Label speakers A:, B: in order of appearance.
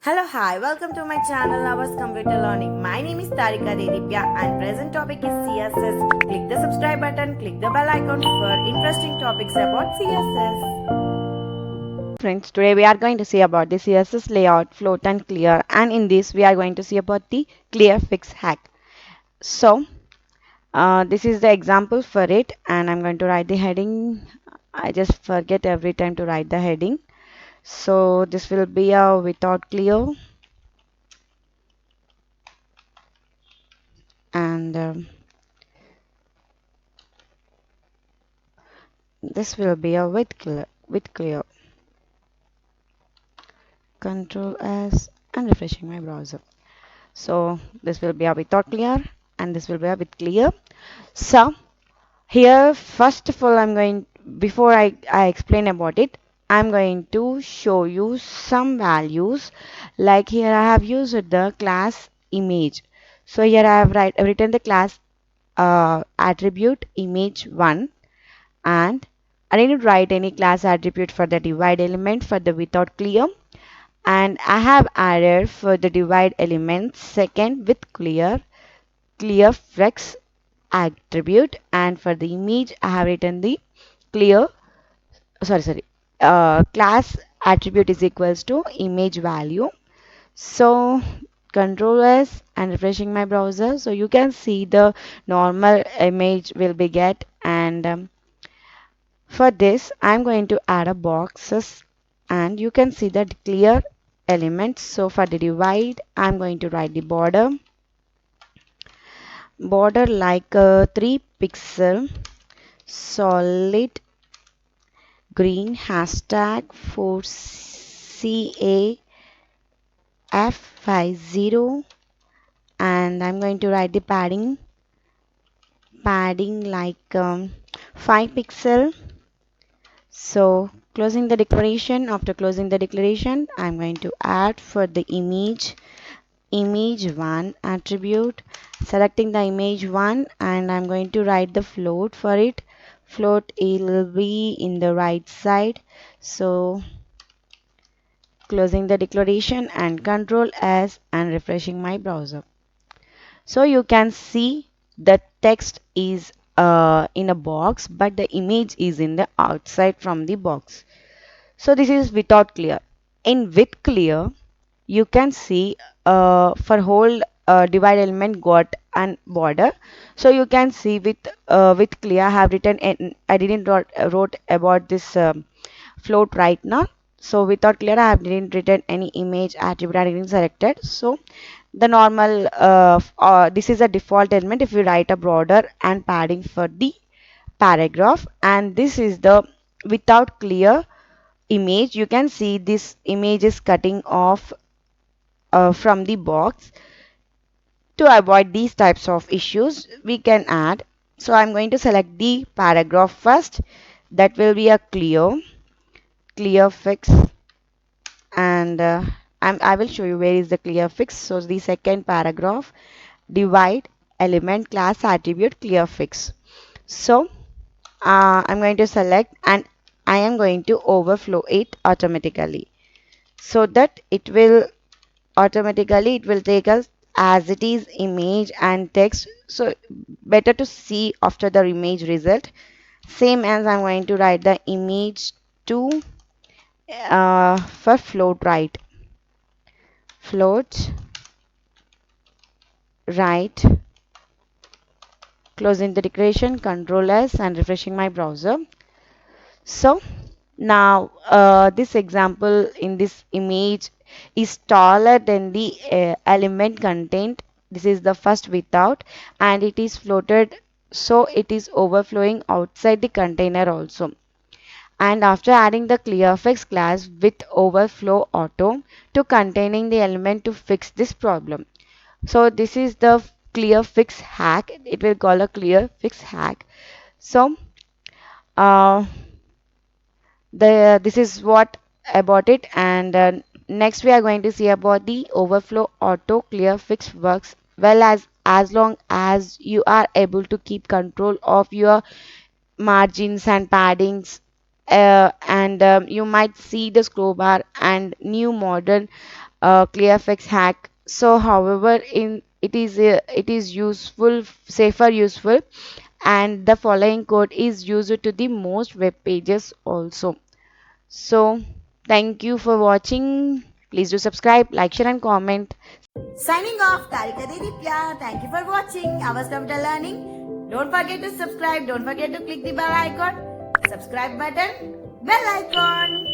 A: Hello, hi, welcome to my channel, Ours Computer Learning. My name is Tarika Dedipya and present topic is CSS. Click the subscribe button, click the bell icon for interesting topics about CSS.
B: Friends, today we are going to see about the CSS layout, float and clear, and in this we are going to see about the ClearFix hack. So, this is the example for it, and I'm going to write the heading. I just forget every time to write the heading. So, this will be a without clear, and this will be a with clear. Control S and refreshing my browser. So, this will be a without clear, and this will be a with clear. So, here, first of all, before I explain about it, I'm going to show you some values. Like here, I have used the class image. So here I have written the class attribute image1, and I didn't write any class attribute for the divide element for the without clear. And I have added for the divide element second with clearFlex attribute, and for the image I have written the clear sorry class attribute is equals to image value. So control S and refreshing my browser, so you can see the normal image will be get. And for this I'm going to add a boxes, and you can see that clear elements. So for the divide I'm going to write the border like a 3 pixel solid green hashtag for CAF50, and I'm going to write the padding like 5 pixel. So closing the declaration, after closing the declaration I'm going to add for the image1 attribute, selecting the image1, and I'm going to write the float for it. Float will be in the right side. So closing the declaration and control S and refreshing my browser. So you can see the text is in a box, but the image is in the outside from the box. So this is without clear. In with clear, you can see for whole divide element got an border. So you can see with clear I have written, and I didn't wrote about this float right now. So without clear I have didn't written any image attribute I didn't selected. So the normal this is a default element if you write a border and padding for the paragraph. And this is the without clear image. You can see this image is cutting off from the box. To avoid these types of issues we can add, so I'm going to select the paragraph first. That will be a clear fix, and I will show you where is the clear fix. So the second paragraph, divide element class attribute clear fix. So I'm going to select, and I am going to overflow it automatically, so that it will take us as it is image and text. So better to see after the image result. Same as I'm going to write the image to for float right, closing the declaration, control S and refreshing my browser. So now this example in this image is taller than the element contained. This is the first without, and it is floated, so it is overflowing outside the container also. And after adding the ClearFix class with overflow auto to containing the element to fix this problem. So this is the ClearFix hack. It will call a ClearFix hack. So uh, this is what about it. And next we are going to see about the overflow auto clear fix works well as long as you are able to keep control of your margins and paddings and you might see the scroll bar and new modern ClearFX hack. So, however, in it is useful, safer, useful, and the following code is used to the most web pages also. So, thank you for watching. Please do subscribe, like, share, and comment.
A: Signing off, Tarika Dedipya. Thank you for watching Hours Computer Learning. Don't forget to subscribe. Don't forget to click the bell icon. Subscribe button, bell icon.